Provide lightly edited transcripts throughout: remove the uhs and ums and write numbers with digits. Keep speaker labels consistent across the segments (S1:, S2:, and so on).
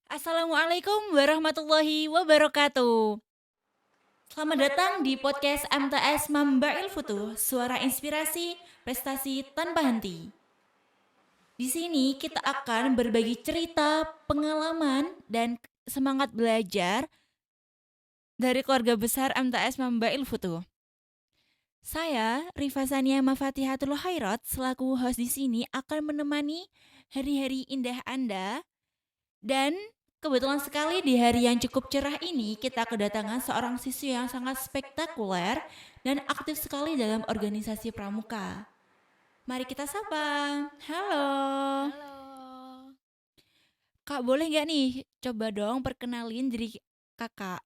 S1: Assalamualaikum warahmatullahi wabarakatuh. Selamat datang di podcast MTS Mambail Futu, suara inspirasi, prestasi tanpa henti. Di sini kita akan berbagi cerita, pengalaman, dan semangat belajar dari keluarga besar MTS Mambail Futu. Saya, Rifa Sania Mafatihatul Khairat, selaku host di sini akan menemani hari-hari indah Anda. Dan kebetulan sekali di hari yang cukup cerah ini kita kedatangan seorang siswi yang sangat spektakuler dan aktif sekali dalam organisasi pramuka. Mari kita sapa. Halo.
S2: Halo.
S1: Kak, boleh gak nih coba dong perkenalin diri kakak?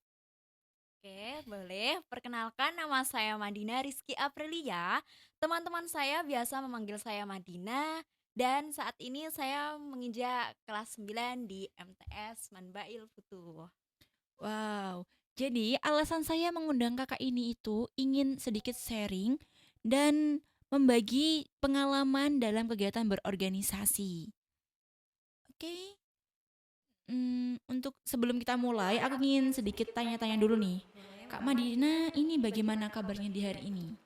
S2: Oke, boleh. Perkenalkan nama saya Madina Rizky Aprilia. Teman-teman saya biasa memanggil saya Madina dan saat ini saya menginjak kelas 9 di MTS Manbail Futuh.
S1: Wow. Jadi alasan saya mengundang kakak ini itu ingin sedikit sharing dan membagi pengalaman dalam kegiatan berorganisasi. Oke. Untuk sebelum kita mulai, aku ingin sedikit tanya-tanya dulu nih. Kak Madina, ini bagaimana kabarnya di hari ini?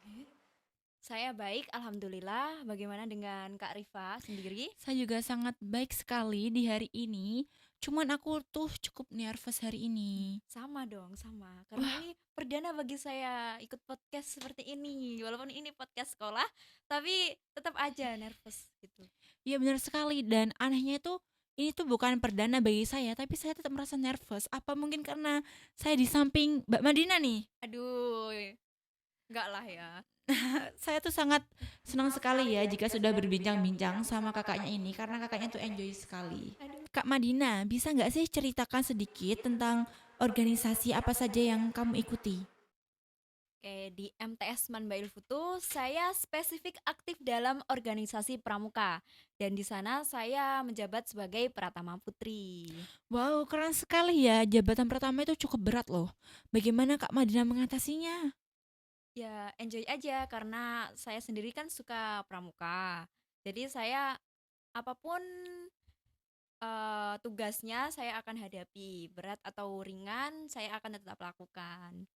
S2: Saya baik, alhamdulillah. Bagaimana dengan Kak Rifa sendiri?
S1: Saya juga sangat baik sekali di hari ini. Cuman aku tuh cukup nervous hari ini.
S2: Sama dong, sama. Karena
S1: Wah,
S2: ini perdana bagi saya ikut podcast seperti ini. Walaupun ini podcast sekolah, tapi tetap aja nervous gitu.
S1: iya benar sekali. Dan anehnya itu, ini tuh bukan perdana bagi saya, tapi saya tetap merasa nervous. Apa mungkin karena saya di samping Mbak Madina nih?
S2: Aduh, enggak lah ya.
S1: Saya tuh sangat senang sekali ya jika sudah berbincang-bincang sama kakaknya ini karena kakaknya tuh enjoy sekali.
S2: Aduh.
S1: Kak Madina, bisa nggak sih ceritakan sedikit tentang organisasi apa saja yang kamu ikuti?
S2: Oke, di MTS Manbail Futu, saya spesifik aktif dalam organisasi pramuka. Dan di sana saya menjabat sebagai Pratama Putri.
S1: Wow, keren sekali ya. Jabatan pertama itu cukup berat loh. Bagaimana Kak Madina mengatasinya?
S2: Ya, enjoy aja karena saya sendiri kan suka pramuka. Jadi saya apapun tugasnya saya akan hadapi. Berat atau ringan, saya akan tetap lakukan.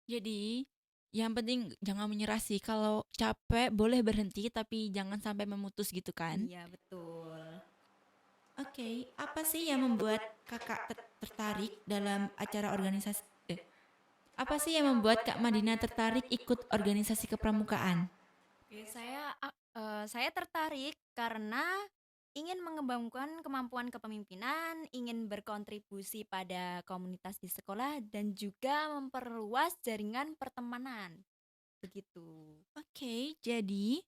S1: Jadi, yang penting jangan menyerah sih. Kalau capek boleh berhenti tapi jangan sampai memutus gitu kan?
S2: Iya, betul.
S1: Oke, apa sih yang membuat kakak tertarik dalam acara organisasi? Apa sih yang membuat Kak Madina tertarik ikut organisasi kepramukaan?
S2: Oke, saya tertarik karena ingin mengembangkan kemampuan kepemimpinan, ingin berkontribusi pada komunitas di sekolah dan juga memperluas jaringan pertemanan. Begitu.
S1: Oke, jadi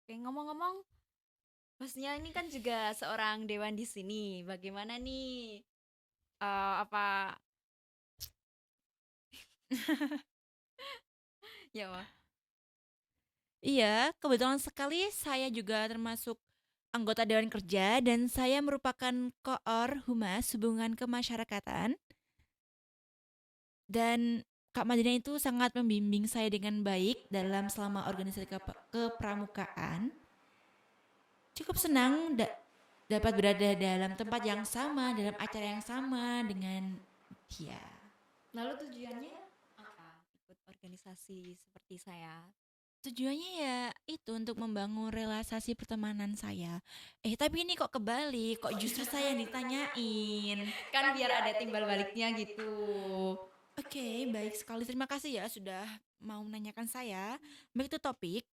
S2: Oke, ngomong-ngomong, hostnya ini kan juga seorang dewan di sini. Bagaimana nih? Apa ya, Wah?
S1: iya, kebetulan sekali saya juga termasuk anggota Dewan Kerja dan saya merupakan koor Humas Hubungan Kemasyarakatan dan Kak Madina itu sangat membimbing saya dengan baik dalam selama organisasi kepramukaan. Cukup senang dapat berada dalam tempat yang sama, dalam acara yang sama dengan dia.
S2: Lalu tujuannya apa? Ikut organisasi seperti saya.
S1: Tujuannya ya itu untuk membangun relasi pertemanan saya. Tapi ini kok kebalik, kok justru saya yang ditanyain.
S2: Kan biar ada timbal baliknya gitu.
S1: Oke, baik sekali. Terima kasih ya sudah mau menanyakan saya. Baik itu topik.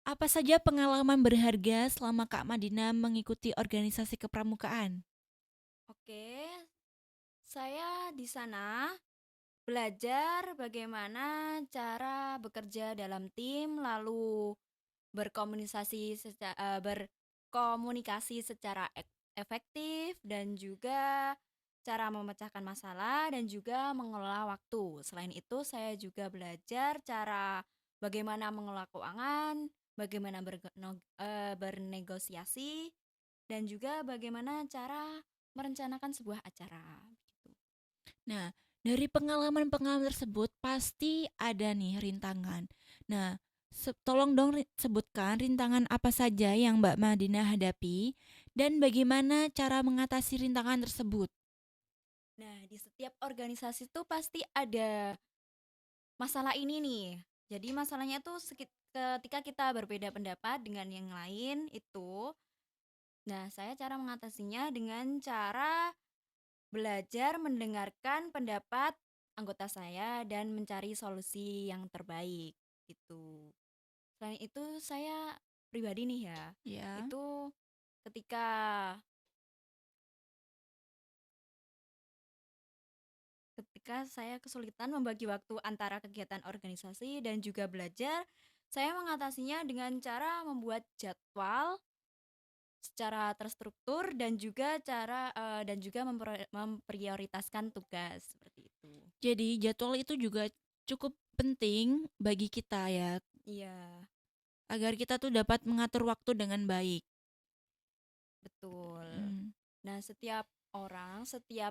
S1: Apa saja pengalaman berharga selama Kak Madina mengikuti organisasi kepramukaan?
S2: Oke, saya di sana belajar bagaimana cara bekerja dalam tim, lalu berkomunikasi secara efektif dan juga cara memecahkan masalah dan juga mengelola waktu. Selain itu, saya juga belajar cara bagaimana mengelola keuangan, bagaimana bernegosiasi, dan juga bagaimana cara merencanakan sebuah acara. Gitu.
S1: Nah, dari pengalaman-pengalaman tersebut pasti ada nih rintangan. Nah, tolong dong sebutkan rintangan apa saja yang Mbak Madina hadapi Dan bagaimana cara mengatasi rintangan tersebut?
S2: Nah, di setiap organisasi tuh pasti ada masalah ini nih. Jadi masalahnya tuh ketika kita berbeda pendapat dengan yang lain itu, nah saya cara mengatasinya dengan cara belajar mendengarkan pendapat anggota saya dan mencari solusi yang terbaik gitu. Selain itu saya pribadi nih ya,
S1: Ya.
S2: itu ketika ketika saya kesulitan membagi waktu antara kegiatan organisasi dan juga belajar, saya mengatasinya dengan cara membuat jadwal secara terstruktur dan juga memprioritaskan tugas seperti itu.
S1: Jadi jadwal itu juga cukup penting bagi kita ya,
S2: Iya,
S1: agar kita tuh dapat mengatur waktu dengan baik.
S2: betul.
S1: Mm.
S2: Nah, setiap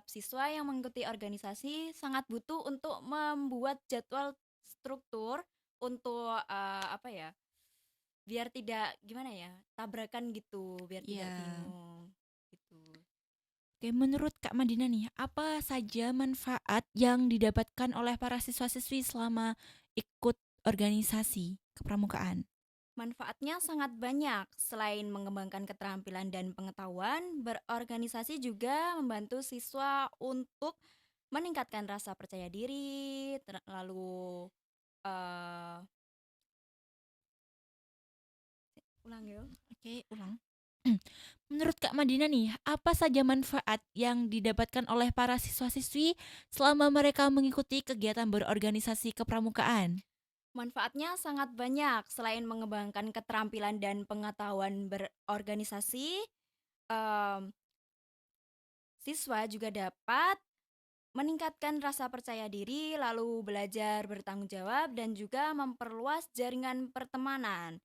S2: siswa yang mengikuti organisasi sangat butuh untuk membuat jadwal struktur untuk apa ya? Biar tidak gimana ya? Tabrakan gitu, biar tidak
S1: Ya.
S2: bingung gitu.
S1: Oke, menurut Kak Madina nih, apa saja manfaat yang didapatkan oleh para siswa-siswi selama ikut organisasi kepramukaan?
S2: Manfaatnya sangat banyak. Selain mengembangkan keterampilan dan pengetahuan, berorganisasi juga membantu siswa untuk meningkatkan rasa percaya diri, lalu eh ulang ya.
S1: Oke, ulang. Menurut Kak Madina nih, apa saja manfaat yang didapatkan oleh para siswa-siswi selama mereka mengikuti kegiatan berorganisasi kepramukaan?
S2: Manfaatnya sangat banyak. Selain mengembangkan keterampilan dan pengetahuan berorganisasi, em, siswa juga dapat meningkatkan rasa percaya diri, lalu belajar bertanggung jawab, dan juga memperluas jaringan pertemanan.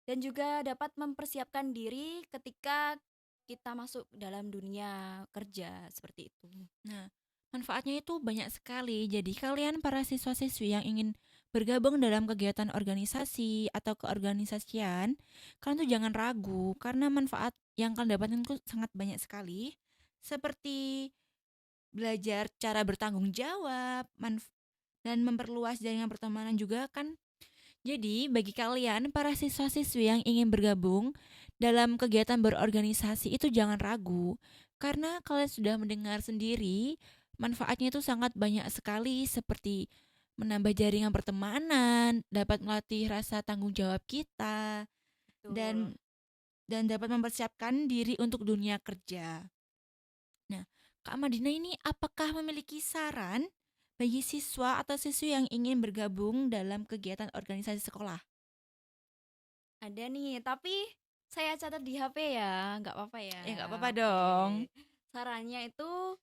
S2: Dan juga dapat mempersiapkan diri ketika kita masuk dalam dunia kerja seperti itu.
S1: Nah, manfaatnya itu banyak sekali. Jadi kalian para siswa-siswi yang ingin bergabung dalam kegiatan organisasi atau keorganisasian, kalian tuh jangan ragu karena manfaat yang kalian dapatkan itu sangat banyak sekali. Seperti belajar cara bertanggung jawab, dan memperluas jaringan pertemanan juga kan. Jadi, bagi kalian para siswa-siswi yang ingin bergabung dalam kegiatan berorganisasi itu jangan ragu, karena kalian sudah mendengar sendiri manfaatnya itu sangat banyak sekali seperti menambah jaringan pertemanan, dapat melatih rasa tanggung jawab kita,
S2: Betul.
S1: dan dapat mempersiapkan diri untuk dunia kerja. Nah, Kak Madina ini apakah memiliki saran bagi siswa atau siswi yang ingin bergabung dalam kegiatan organisasi sekolah?
S2: Ada nih, tapi saya catat di HP ya, nggak apa-apa ya.
S1: Ya nggak apa-apa dong.
S2: Oke. Sarannya itu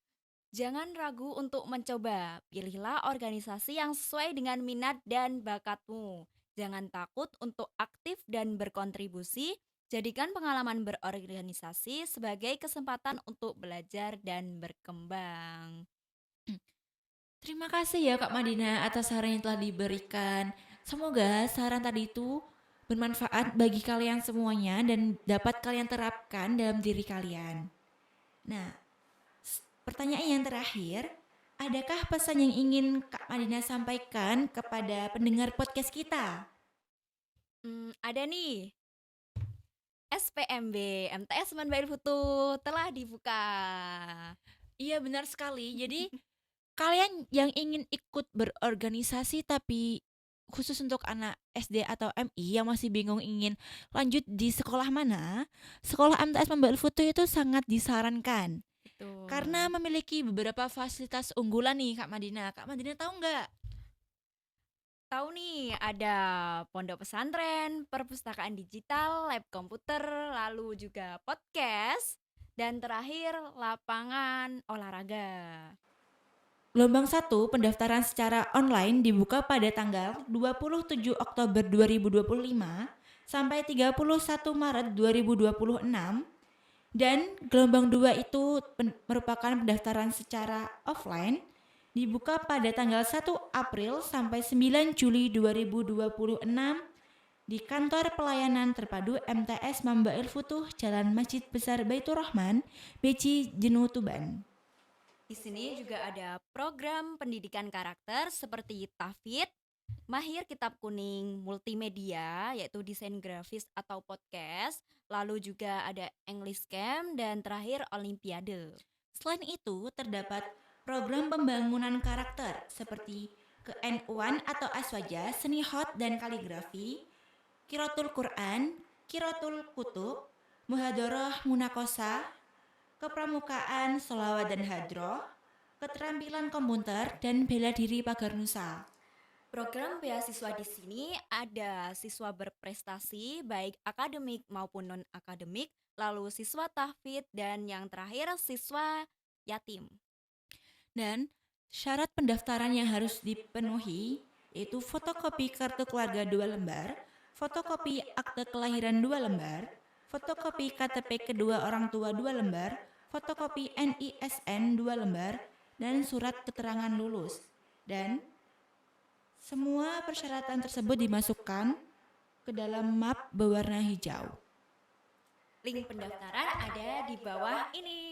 S2: jangan ragu untuk mencoba. Pilihlah organisasi yang sesuai dengan minat dan bakatmu. Jangan takut untuk aktif dan berkontribusi. Jadikan pengalaman berorganisasi sebagai kesempatan untuk belajar dan berkembang.
S1: Terima kasih ya Kak Madina atas saran yang telah diberikan. Semoga saran tadi itu bermanfaat bagi kalian semuanya dan dapat kalian terapkan dalam diri kalian. Nah, pertanyaan yang terakhir, adakah pesan yang ingin Kak Madina sampaikan kepada pendengar podcast kita?
S2: Ada nih, SPMB, MTS Manbail Futu telah dibuka.
S1: Iya benar sekali. Jadi kalian yang ingin ikut berorganisasi tapi khusus untuk anak SD atau MI yang masih bingung ingin lanjut di sekolah mana, sekolah MTS Pembalik Foto itu sangat disarankan karena
S2: Betul.
S1: memiliki beberapa fasilitas unggulan nih Kak Madina. Kak Madina tahu nggak?
S2: Tahu nih, ada pondok pesantren, perpustakaan digital, lab komputer, lalu juga podcast, dan terakhir lapangan olahraga.
S1: Gelombang 1 pendaftaran secara online dibuka pada tanggal 27 Oktober 2025 sampai 31 Maret 2026. Dan gelombang 2 itu merupakan pendaftaran secara offline dibuka pada tanggal 1 April sampai 9 Juli 2026 di kantor pelayanan terpadu MTS Mambail Futuh Jalan Masjid Besar Baitur Rahman, Beci, Jenuh, Tuban.
S2: Di sini juga ada program pendidikan karakter seperti Tafid, Mahir Kitab Kuning Multimedia yaitu desain grafis atau podcast, lalu juga ada English Camp dan terakhir Olimpiade.
S1: Selain itu, terdapat program pembangunan karakter seperti ke-NU-an atau Aswaja, seni hot dan kaligrafi, Qiraatul Quran, Qiraatul Kutub, Muhadharah Munakosa, kepramukaan, sholawat dan hadroh, keterampilan komputer, dan bela diri pagar nusa.
S2: Program beasiswa di sini ada siswa berprestasi baik akademik maupun non-akademik, lalu siswa tahfidz dan yang terakhir siswa yatim.
S1: Dan syarat pendaftaran yang harus dipenuhi yaitu fotokopi kartu keluarga 2 lembar, fotokopi akte kelahiran 2 lembar, fotokopi KTP kedua orang tua 2 lembar, fotokopi NISN 2 lembar, dan surat keterangan lulus. Dan semua persyaratan tersebut dimasukkan ke dalam map berwarna hijau.
S2: Link pendaftaran ada di bawah ini.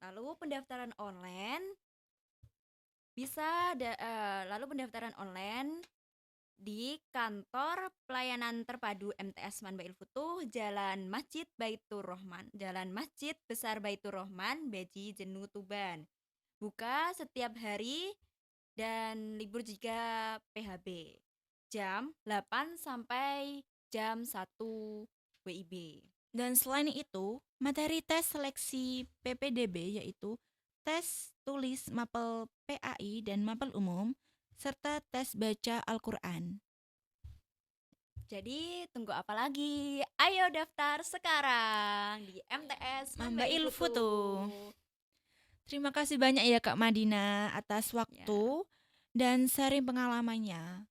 S2: Lalu pendaftaran online di kantor pelayanan terpadu MTS Mambail Futuh Jalan Masjid Besar Baitur Rahman, Beji, Jenuh, Tuban. Buka setiap hari dan libur jika PHB. Jam 8 sampai jam 1 WIB.
S1: Dan selain itu, materi tes seleksi PPDB yaitu tes tulis mapel PAI dan mapel umum, serta tes baca Al-Quran.
S2: Jadi tunggu apa lagi? Ayo daftar sekarang di MTS
S1: Mambail Futuh. Terima kasih banyak ya Kak Madina atas waktu dan sharing pengalamannya.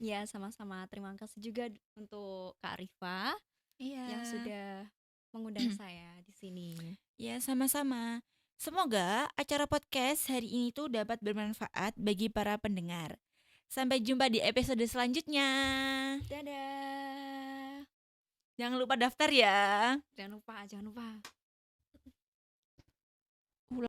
S2: Ya, sama-sama. Terima kasih juga untuk Kak Rifa yang sudah mengundang saya di sini.
S1: Ya, sama-sama. Semoga acara podcast hari ini tuh dapat bermanfaat bagi para pendengar. Sampai jumpa di episode selanjutnya.
S2: Dadah.
S1: Jangan lupa daftar ya.
S2: Jangan lupa.